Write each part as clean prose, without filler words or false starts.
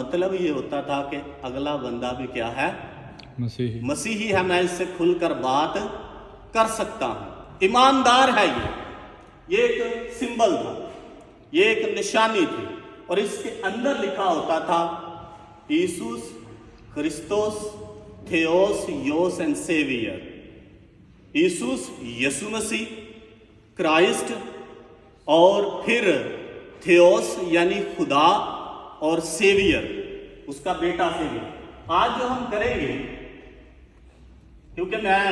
मतलब ये होता था कि अगला बंदा भी क्या है, मसीही है, मैं इससे खुलकर बात कर सकता हूं, ईमानदार है। ये एक सिंबल था, ये एक निशानी थी, और इसके अंदर लिखा होता था यीशुस क्रिस्तोस थियोस योस एंड सेवियर। यीशुस यीशु मसीह, क्राइस्ट, और फिर थियोस यानी खुदा, और सेवियर उसका बेटा सेवियर। आज जो हम करेंगे, क्योंकि मैं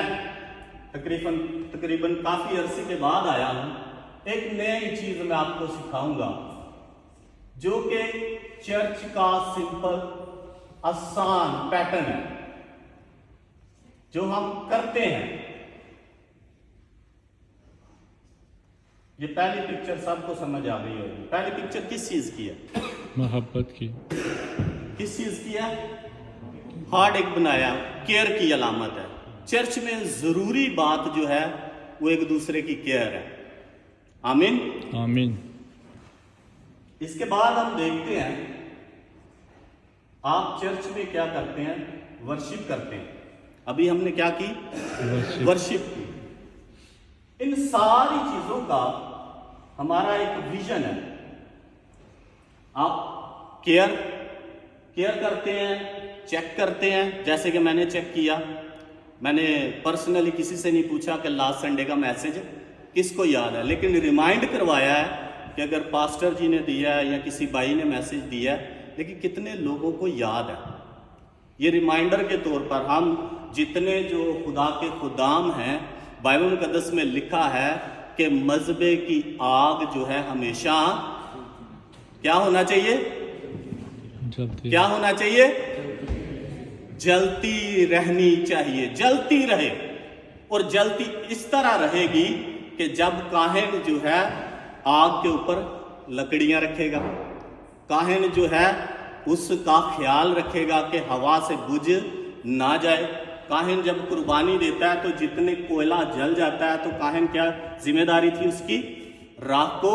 तकरीबन काफी अरसे के बाद आया हूं, एक नई चीज मैं आपको सिखाऊंगा जो कि चर्च का सिंपल आसान पैटर्न है जो हम करते हैं। ये पहली पिक्चर सबको समझ आ गई होगी। पहली पिक्चर किस चीज की है? मोहब्बत की। किस चीज की है? हार्ट एक बनाया, केयर की अलामत है। चर्च में जरूरी बात जो है वो एक दूसरे की केयर है। आमीन आमीन। इसके बाद हम देखते हैं, आप चर्च में क्या करते हैं? वर्शिप करते हैं। अभी हमने क्या की? वर्शिप की। इन सारी चीजों का हमारा एक विजन है। आप केयर करते हैं, चेक करते हैं। जैसे कि मैंने चेक किया, मैंने पर्सनली किसी से नहीं पूछा कि लास्ट संडे का मैसेज किसको याद है, लेकिन रिमाइंड करवाया है कि अगर पास्टर जी ने दिया है या किसी भाई ने मैसेज दिया है, लेकिन कितने लोगों को याद है। ये रिमाइंडर के तौर पर हम जितने जो खुदा के खुदाम हैं, बाइबल मुकद्दस में लिखा है कि मजबे की आग जो है हमेशा क्या होना चाहिए? क्या होना चाहिए? जलती रहनी चाहिए, जलती रहे। और जलती इस तरह रहेगी कि जब काहिन जो है आग के ऊपर लकड़ियां रखेगा, काहिन जो है उसका ख्याल रखेगा कि हवा से बुझ ना जाए। काहिन जब कुर्बानी देता है तो जितने कोयला जल जाता है, तो काहिन क्या जिम्मेदारी थी उसकी? राख को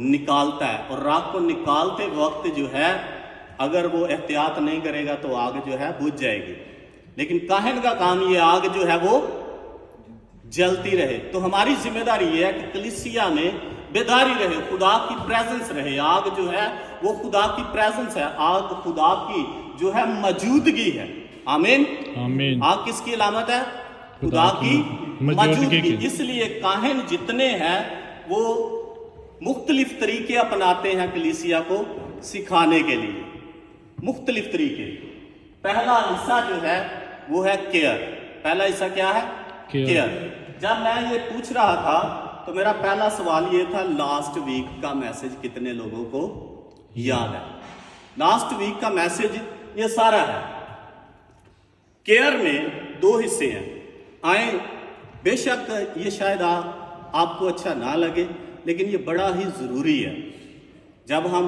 निकालता है। और राख को निकालते वक्त जो है अगर वो एहतियात नहीं करेगा तो आग जो है बुझ जाएगी। लेकिन काहिन का काम ये आग जो है वो जलती रहे। तो हमारी जिम्मेदारी ये है कि कलीसिया में बेदारी रहे, खुदा की प्रेजेंस रहे। आग जो है वो खुदा की प्रेजेंस है, आग खुदा की जो है मौजूदगी है। आमीन आमीन। आग किसकी अलामत है? खुदा की मौजूदगी। इसलिए काहिन जितने हैं वो मुख्तलिफ तरीके अपनाते हैं कलीसिया को सिखाने के लिए, मुख्तलिफ तरीके। पहला हिस्सा जो है वो है केयर। पहला हिस्सा क्या है? केयर। जब मैं ये पूछ रहा था तो मेरा पहला सवाल ये था, लास्ट वीक का मैसेज कितने लोगों को याद है? लास्ट वीक का मैसेज ये सारा है। केयर में दो हिस्से हैं। आए, बेशक ये शायद आपको अच्छा ना लगे, लेकिन ये बड़ा ही जरूरी है। जब हम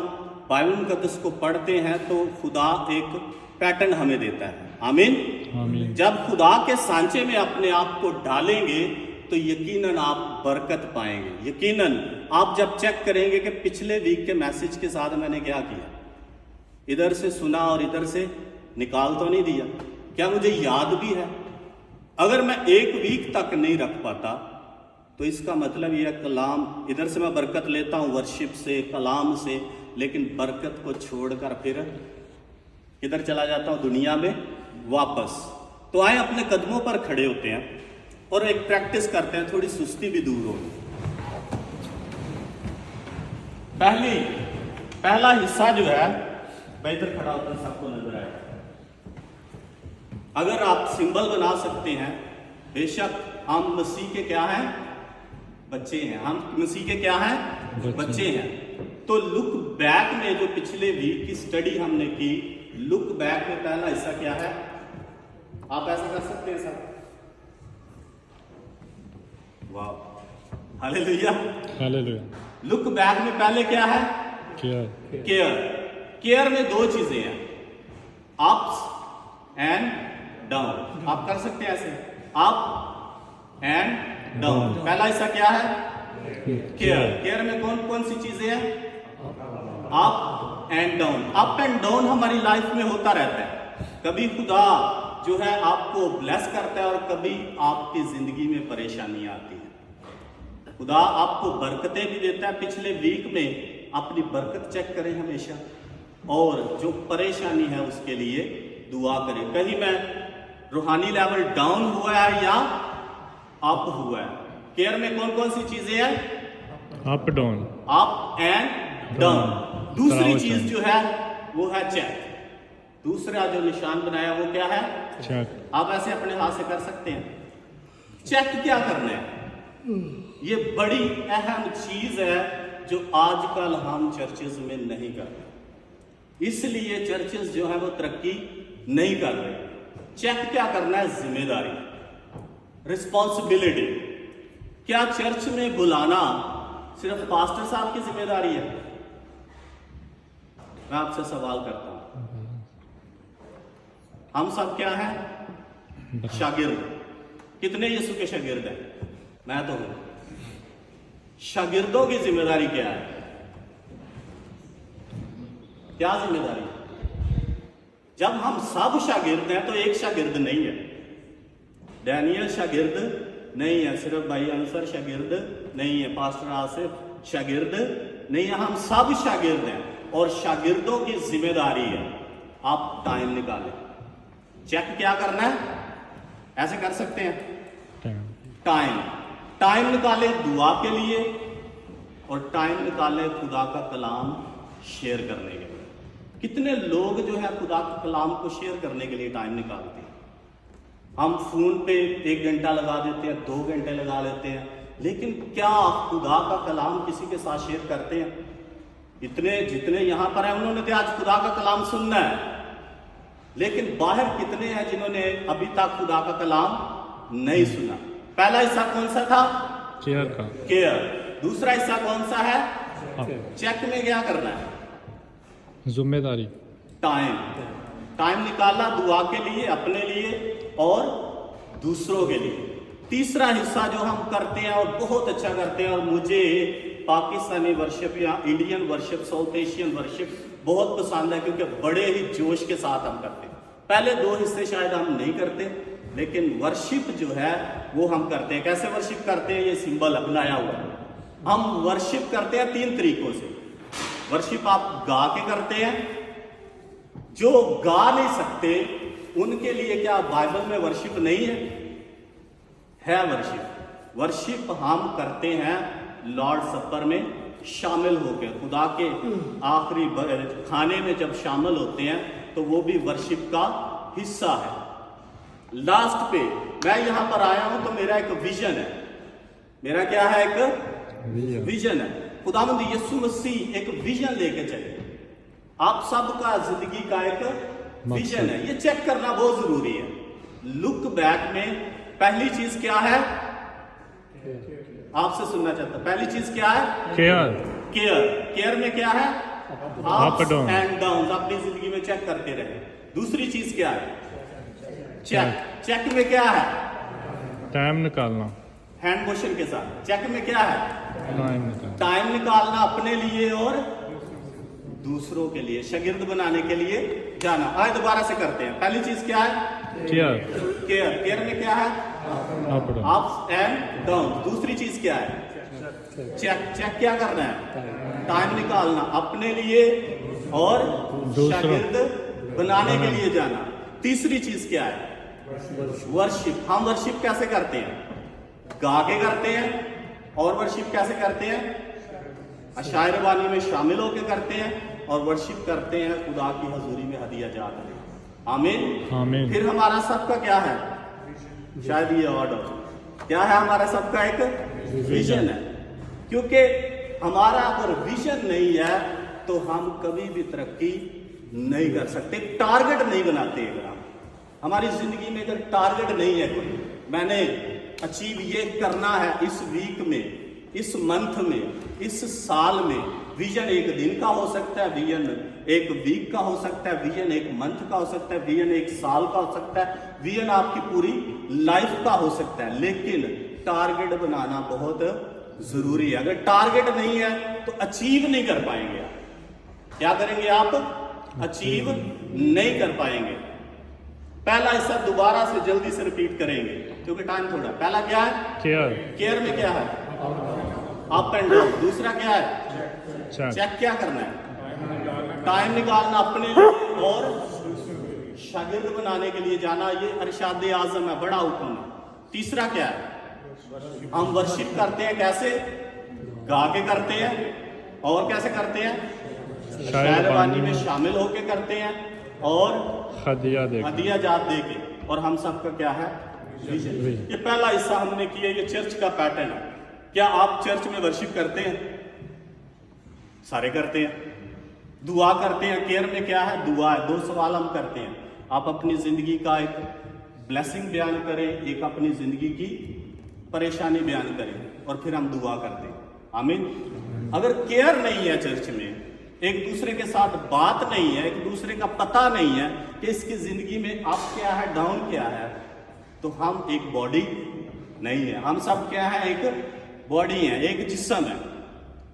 बाइबल मुकद्दस को पढ़ते हैं तो खुदा एक पैटर्न हमें देता है। आमीन आमीन। जब खुदा के सांचे में अपने आप को डालेंगे तो यकीनन आप बरकत पाएंगे। यकीनन आप जब चेक करेंगे कि पिछले वीक के मैसेज के साथ मैंने क्या किया, इधर से सुना और इधर से निकाल तो नहीं दिया, क्या मुझे याद भी है? अगर मैं एक वीक तक नहीं रख पाता तो इसका मतलब यह कलाम, इधर से मैं बरकत लेता हूं वर्शिप से, कलाम से, लेकिन बरकत को छोड़कर फिर किधर चला जाता हूं? दुनिया में वापस। तो आए अपने कदमों पर खड़े होते हैं और एक प्रैक्टिस करते हैं, थोड़ी सुस्ती भी दूर हो। पहला हिस्सा जो है, मैं इधर खड़ा होता सबको नजर आए। अगर आप सिंबल बना सकते हैं, बेशक हम मसीह के क्या हैं? बच्चे हैं। हम मसीह के क्या हैं? बच्चे हैं। तो लुक बैक में जो पिछले वीक की स्टडी हमने की, लुक बैक में पहला हिस्सा क्या है? आप ऐसा कर सकते हैं सर? वाह, हालेलुया हालेलुया। लुक बैक में पहले क्या है? केयर। केयर में दो चीजें हैं, अप्स एंड डाउन। आप कर सकते हैं ऐसे, अप एंड डाउन। पहला हिस्सा क्या है? केयर। केयर में कौन कौन सी चीजें हैं? Up and down. Up and down हमारी लाइफ में होता रहता है। कभी खुदा जो है आपको ब्लेस करता है और कभी आपकी जिंदगी में परेशानी आती है। खुदा आपको बरकतें भी देता है। पिछले वीक में अपनी बरकत चेक करें हमेशा, और जो परेशानी है उसके लिए दुआ करें। कहीं मैं रूहानी लेवल डाउन हुआ है या अप हुआ है? केयर में कौन कौन सी चीजें हैं? Up down, up and down. दूसरी चीज जो है वो है चेक। दूसरा जो निशान बनाया वो क्या है? चेक। आप ऐसे अपने हाथ से कर सकते हैं। चेक क्या करना है? ये बड़ी अहम चीज है जो आजकल हम चर्चेज में नहीं करते, इसलिए चर्चेज जो है वो तरक्की नहीं कर रहे। चेक क्या करना है? जिम्मेदारी, रिस्पॉन्सिबिलिटी। क्या चर्च में बुलाना सिर्फ पास्टर साहब की जिम्मेदारी है? मैं आपसे सवाल करता हूं, हम सब क्या हैं? शागिर्द। कितने यीशु के शागिर्द हैं? मैं तो हूं। शागिर्दों की जिम्मेदारी क्या है? क्या जिम्मेदारी? जब हम सब शागिर्द हैं तो एक शागिर्द नहीं है। डैनियल शागिर्द नहीं है, सिर्फ भाई अंसर शागिर्द नहीं है, पास्टर आसिफ शागिर्द नहीं है, हम सब शागिर्द हैं। और शागिर्दों की जिम्मेदारी है आप टाइम निकालें। चेक क्या करना है? ऐसे कर सकते हैं, टाइम निकाले दुआ के लिए, और टाइम निकाले खुदा का कलाम शेयर करने के लिए। कितने लोग जो है खुदा के कलाम को शेयर करने के लिए टाइम निकालते हैं? हम फोन पे 1 घंटा लगा देते हैं, 2 घंटे लगा लेते हैं, लेकिन क्या खुदा का कलाम किसी के साथ शेयर करते हैं? इतने जितने यहां पर हैं उन्होंने तो आज खुदा का कलाम सुनना है, लेकिन बाहर कितने हैं जिन्होंने अभी तक खुदा का कलाम नहीं सुना? पहला हिस्सा कौन सा था? केयर का। केयर। दूसरा हिस्सा कौन सा है? चेक में क्या करना है? जिम्मेदारी। टाइम निकालना दुआ के लिए, अपने लिए और दूसरों के लिए। तीसरा हिस्सा जो हम करते हैं और बहुत अच्छा करते हैं, और मुझे पाकिस्तानी वर्शिप या Indian worship, south Asian worship बहुत पसंद है, क्योंकि बड़े ही जोश के साथ हम करते हैं। पहले 2 हिस्से शायद हम नहीं करते, लेकिन वर्शिप जो है वो हम करते हैं। कैसे वर्शिप करते हैं? ये सिंबल बनाया हुआ है। हम वर्शिप करते हैं 3 तरीकों से। वर्शिप आप गा के करते हैं। जो गा नहीं सकते उनके लिए क्या बाइबल में वर्शिप नहीं है वर्शिप। वर्शिप हम करते हैं लॉर्ड सपर में शामिल होकर, खुदा के आखिरी खाने में जब शामिल होते हैं तो वो भी वर्शिप का हिस्सा है। लास्ट पे मैं यहां पर आया हूं तो मेरा एक विजन है। मेरा क्या है? एक विजन है। खुदावंद यीशु मसीह एक विजन लेके चले। आप सबका जिंदगी का एक विजन है, ये चेक करना बहुत जरूरी है। लुक बैक में पहली चीज क्या है? आपसे सुनना चाहता हूं, पहली चीज क्या है? केयर में क्या है? Up and down. अपनी जिंदगी में चेक करते रहे। दूसरी चीज क्या है? चेक में क्या है? टाइम निकालना, हैंड मोशन के साथ। चेक में क्या है? टाइम निकालना अपने लिए और दूसरों के लिए, शागिर्द बनाने के लिए जाना। आए दोबारा से करते हैं। पहली चीज क्या है? केयर में क्या है? Up and down. दूसरी चीज क्या है? चेक क्या करना है? टाइम निकालना अपने लिए और शागिर्द बनाने के लिए जाना। तीसरी चीज क्या है? वर्शिप। हम वर्शिप कैसे करते हैं? गा के करते हैं। और वर्शिप कैसे करते हैं? अशायर वानी में शामिल होकर करते हैं, और वर्शिप करते हैं खुदा की हजूरी में हदिया जात में। आमीन। फिर हमारा सबका क्या है? शायद ये ऑर्डर क्या है? हमारा सबका एक विजन है। क्योंकि हमारा अगर विजन नहीं है तो हम कभी भी तरक्की नहीं कर सकते। टारगेट नहीं बनाते। अगर हमारी जिंदगी में अगर टारगेट नहीं है कोई, मैंने अचीव ये करना है इस वीक में, इस मंथ में, इस साल में। विजन एक दिन का हो सकता है, विजन एक वीक का हो सकता है, विजन एक मंथ का हो सकता है, विजन एक साल का हो सकता है, विजन आपकी पूरी लाइफ का हो सकता है। लेकिन टारगेट बनाना बहुत जरूरी है। अगर टारगेट नहीं है तो अचीव नहीं कर पाएंगे। क्या करेंगे आप? अचीव नहीं कर पाएंगे। पहला हिस्सा दोबारा से जल्दी से रिपीट करेंगे क्योंकि टाइम थोड़ा। पहला क्या है? केयर केयर में क्या है? Up and down. दूसरा क्या है? चेक चेक क्या करना है? टाइम निकालना अपने लिए और शागिर्द बनाने के लिए जाना। ये अरशाद आजम है, बड़ा हुक्म है। तीसरा क्या है? हम वर्शिप करते हैं, कैसे? गा के करते हैं। और कैसे करते हैं? शायरबानी में शामिल होके करते हैं और हदिया दे हदिया जात दे के। और हम सबका क्या है? विजन। ये पहला हिस्सा हमने किया। ये चर्च का पैटर्न है। क्या आप चर्च में वर्शिप करते हैं? सारे करते हैं। दुआ करते हैं। केयर में क्या है? दुआ है। 2 सवाल हम करते हैं। आप अपनी जिंदगी का एक ब्लेसिंग बयान करें, एक अपनी जिंदगी की परेशानी बयान करें, और फिर हम दुआ करते हैं। आमीन। अगर केयर नहीं है चर्च में, एक दूसरे के साथ बात नहीं है, एक दूसरे का पता नहीं है कि इसकी जिंदगी में अप क्या है, डाउन क्या है, तो हम एक बॉडी नहीं है। हम सब क्या है? एक बॉडी है, एक जिस्म है।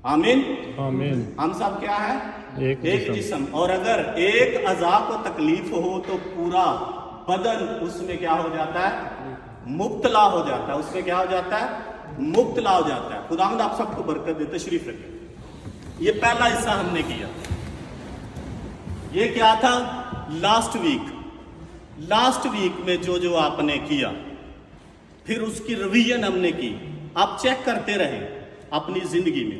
आमीन। आमीन। हम सब क्या है? एक जिस्म। और अगर एक अज़ा को तकलीफ हो तो पूरा बदन उसमें क्या हो जाता है? मुब्तला हो जाता है। उसमें क्या हो जाता है? मुब्तला हो जाता है। खुदावंद आप सबको बरकत दे। तशरीफ रखें। ये पहला हिस्सा हमने किया। ये क्या था? लास्ट वीक में जो जो आपने किया, फिर उसकी रिवीजन हमने की। आप चेक करते रहे अपनी जिंदगी में